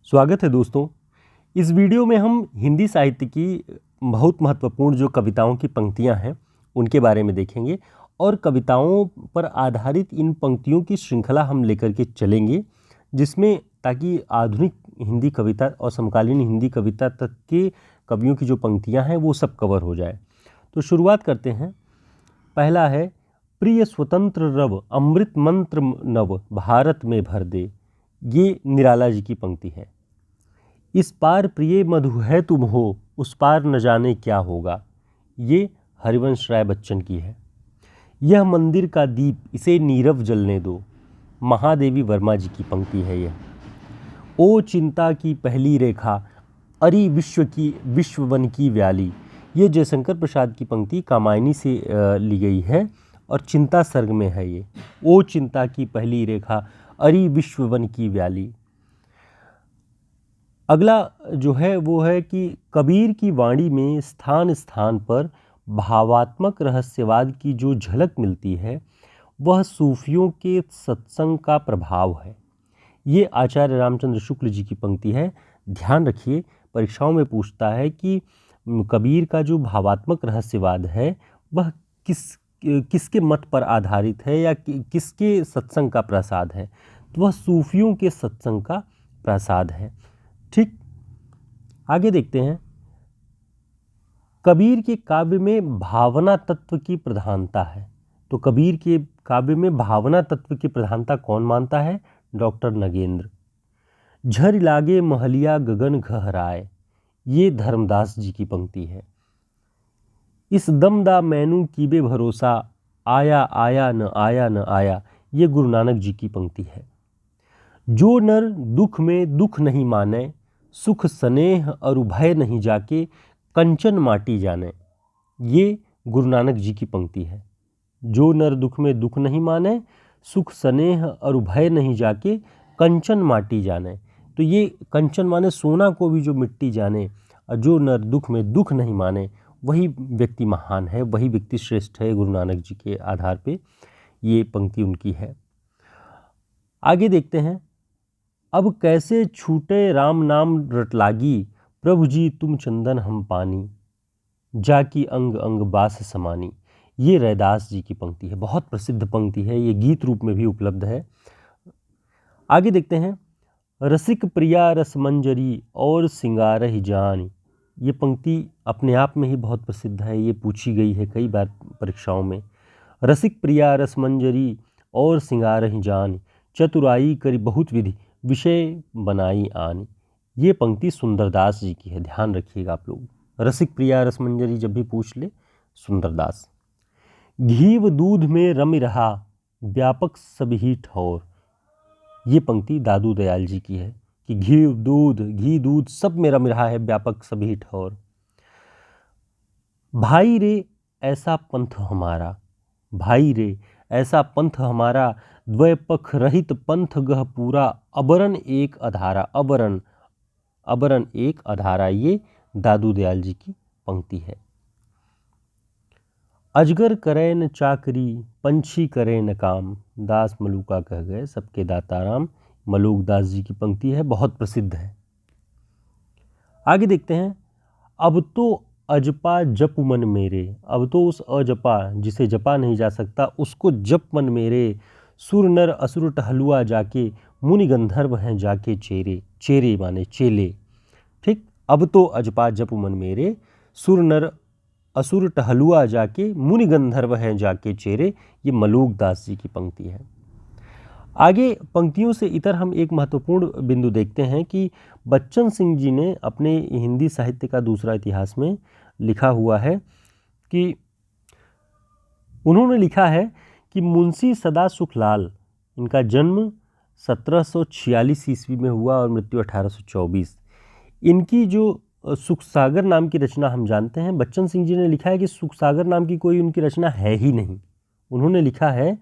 स्वागत है दोस्तों। इस वीडियो में हम हिंदी साहित्य की बहुत महत्वपूर्ण जो कविताओं की पंक्तियां हैं उनके बारे में देखेंगे और कविताओं पर आधारित इन पंक्तियों की श्रृंखला हम लेकर के चलेंगे, जिसमें ताकि आधुनिक हिंदी कविता और समकालीन हिंदी कविता तक के कवियों की जो पंक्तियां हैं वो सब कवर हो जाए। तो शुरुआत करते हैं। पहला है, प्रिय स्वतंत्र रव अमृत मंत्र नव भारत में भर दे। ये निराला जी की पंक्ति है। इस पार प्रिय मधु है तुम हो, उस पार न जाने क्या होगा। ये हरिवंश राय बच्चन की है। यह मंदिर का दीप इसे नीरव जलने दो। महादेवी वर्मा जी की पंक्ति है यह। ओ चिंता की पहली रेखा, अरि विश्ववन की व्याली। ये जयशंकर प्रसाद की पंक्ति कामायनी से ली गई है और चिंता सर्ग में है ये। ओ चिंता की पहली रेखा, अरि विश्ववन की व्याली। अगला जो है वो है कि कबीर की वाणी में स्थान स्थान पर भावात्मक रहस्यवाद की जो झलक मिलती है वह सूफियों के सत्संग का प्रभाव है। ये आचार्य रामचंद्र शुक्ल जी की पंक्ति है। ध्यान रखिए, परीक्षाओं में पूछता है कि कबीर का जो भावात्मक रहस्यवाद है वह किसके मत पर आधारित है या किसके सत्संग का प्रसाद है। तो वह सूफियों के सत्संग का प्रसाद है। ठीक, आगे देखते हैं। कबीर के काव्य में भावना तत्व की प्रधानता है। तो कबीर के काव्य में भावना तत्व की प्रधानता कौन मानता है? डॉक्टर नगेंद्र। झर लागे महलिया गगन गहराए, ये धर्मदास जी की पंक्ति है। इस दमदा मैनू कीबे भरोसा, आया आया न आया न आया, ये गुरु नानक जी की पंक्ति है। जो नर दुख में दुख नहीं माने, सुख स्नेह और भय नहीं जाके, कंचन माटी जाने, ये गुरु नानक जी की पंक्ति है। जो नर दुख में दुख नहीं माने, सुख स्नेह और भय नहीं जाके, कंचन माटी जाने। तो ये कंचन माने सोना को भी जो मिट्टी जाने, और जो नर दुख में दुख नहीं माने वही व्यक्ति महान है, वही व्यक्ति श्रेष्ठ है। गुरु नानक जी के आधार पे ये पंक्ति उनकी है। आगे देखते हैं। अब कैसे छूटे राम नाम रटलागी, प्रभु जी तुम चंदन हम पानी, जाकी अंग अंग बास समानी। ये रैदास जी की पंक्ति है, बहुत प्रसिद्ध पंक्ति है, ये गीत रूप में भी उपलब्ध है। आगे देखते हैं। रसिक प्रिया रस मंजरी और सिंगारहि जानी। ये पंक्ति अपने आप में ही बहुत प्रसिद्ध है, ये पूछी गई है कई बार परीक्षाओं में। रसिक प्रिया रस मंजरी और सिंगारहि जानी, चतुराई करी बहुत विधि, विषय बनाई आनी। ये पंक्ति सुंदरदास जी की है। ध्यान रखिएगा आप लोग, रसिक प्रिया रसमंजरी जब भी पूछ ले, सुंदरदास। घीव दूध में रमि रहा, व्यापक सभी ठौर। ये पंक्ति दादू दयाल जी की है कि घी दूध सब में रम रहा है, व्यापक सभी ठौर। भाई रे ऐसा पंथ हमारा, भाई रे ऐसा पंथ हमारा, द्वैपख रहित पंथ गह पूरा, अबरन एक अधारा। अबरन एक अधारा, ये दादू दयाल जी की पंक्ति है। अजगर करे न चाकरी, पंछी करे न काम, दास मलूका कह गए सबके दाताराम। मलूक दास जी की पंक्ति है, बहुत प्रसिद्ध है। आगे देखते हैं। अब तो अजपा जप मन मेरे, अब तो उस अजपा जिसे जपा नहीं जा सकता उसको जप मन मेरे, सुर नर असुर टहलुआ जाके, मुनि गंधर्व हैं जाके चेरे। चेरे माने चेले। ठीक, अब तो अजपा जप मन मेरे, सुर नर असुर टहलुआ जाके, मुनि गंधर्व हैं जाके चेरे। ये मलूक दास जी की पंक्ति है। आगे पंक्तियों से इतर हम एक महत्वपूर्ण बिंदु देखते हैं कि बच्चन सिंह जी ने अपने हिंदी साहित्य का दूसरा इतिहास में लिखा हुआ है कि उन्होंने लिखा है कि मुंशी सदा सुखलाल, इनका जन्म 1746 ईस्वी में हुआ और मृत्यु 1824। इनकी जो सुखसागर नाम की रचना हम जानते हैं, बच्चन सिंह जी ने लिखा है कि सुखसागर नाम की कोई उनकी रचना है ही नहीं। उन्होंने लिखा है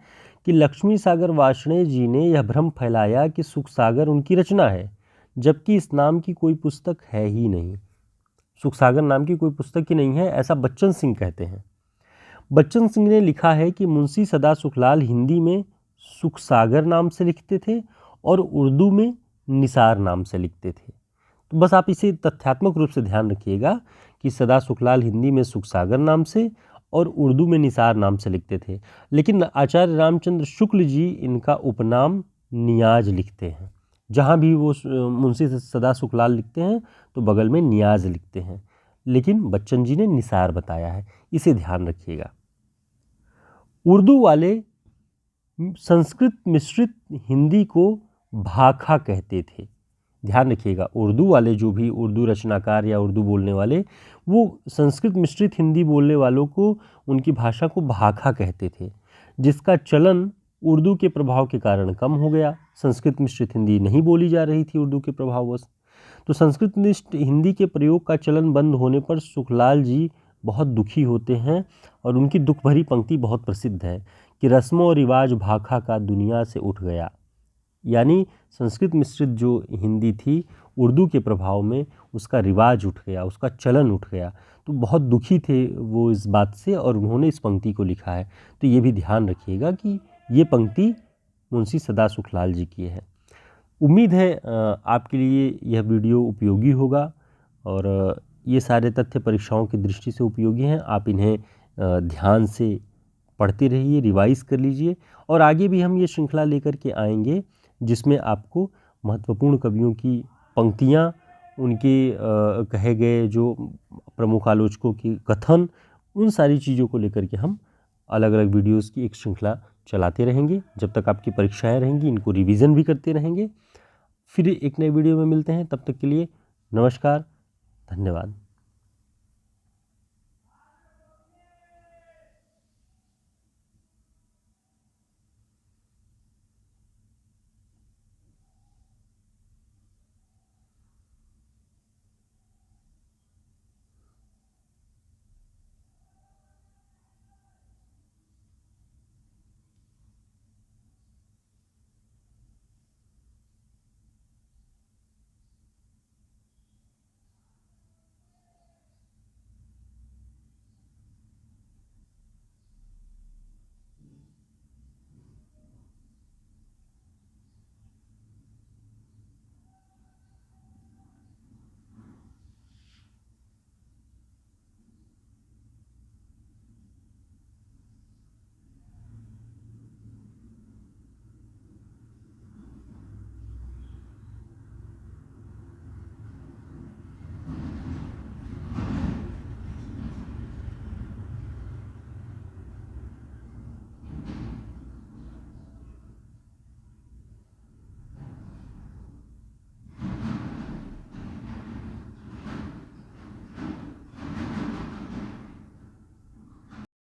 कि लक्ष्मी सागर वार्ष्णेय जी ने यह भ्रम फैलाया कि सुखसागर उनकी रचना है, जबकि इस नाम की कोई पुस्तक है ही नहीं। सुखसागर नाम की कोई पुस्तक ही नहीं है, ऐसा बच्चन सिंह कहते हैं। बच्चन सिंह ने लिखा है कि मुंशी सदा सुखलाल हिंदी में सुखसागर नाम से लिखते थे और उर्दू में निसार नाम से लिखते थे। तो बस आप इसे तथ्यात्मक रूप से ध्यान रखिएगा कि सदा सुखलाल हिंदी में सुखसागर नाम से और उर्दू में निसार नाम से लिखते थे, लेकिन आचार्य रामचंद्र शुक्ल जी इनका उपनाम नियाज लिखते हैं। जहाँ भी वो मुंशी सदा सुखलाल लिखते हैं तो बगल में नियाज लिखते हैं, लेकिन बच्चन जी ने निसार बताया है, इसे ध्यान रखिएगा। उर्दू वाले संस्कृत मिश्रित हिंदी को भाखा कहते थे। ध्यान रखिएगा, उर्दू वाले जो भी उर्दू रचनाकार या उर्दू बोलने वाले, वो संस्कृत मिश्रित हिंदी बोलने वालों को, उनकी भाषा को भाखा कहते थे, जिसका चलन उर्दू के प्रभाव के कारण कम हो गया। संस्कृत मिश्रित हिंदी नहीं बोली जा रही थी उर्दू के प्रभाववश, तो संस्कृत मिश्रित हिंदी के प्रयोग का चलन बंद होने पर सुखलाल जी बहुत दुखी होते हैं और उनकी दुख भरी पंक्ति बहुत प्रसिद्ध है कि रस्मों और रिवाज भाखा का दुनिया से उठ गया। यानी संस्कृत मिश्रित जो हिंदी थी उर्दू के प्रभाव में उसका रिवाज उठ गया, उसका चलन उठ गया, तो बहुत दुखी थे वो इस बात से और उन्होंने इस पंक्ति को लिखा है। तो ये भी ध्यान रखिएगा कि ये पंक्ति मुंशी सदा सुखलाल जी की है। उम्मीद है आपके लिए यह वीडियो उपयोगी होगा और ये सारे तथ्य परीक्षाओं की दृष्टि से उपयोगी हैं। आप इन्हें ध्यान से पढ़ते रहिए, रिवाइज कर लीजिए और आगे भी हम ये श्रृंखला लेकर के आएंगे जिसमें आपको महत्वपूर्ण कवियों की पंक्तियाँ, उनके कहे गए जो प्रमुख आलोचकों की कथन, उन सारी चीज़ों को लेकर के हम अलग अलग वीडियोस की एक श्रृंखला चलाते रहेंगे। जब तक आपकी परीक्षाएं रहेंगी इनको रिवीजन भी करते रहेंगे। फिर एक नए वीडियो में मिलते हैं, तब तक के लिए नमस्कार, धन्यवाद।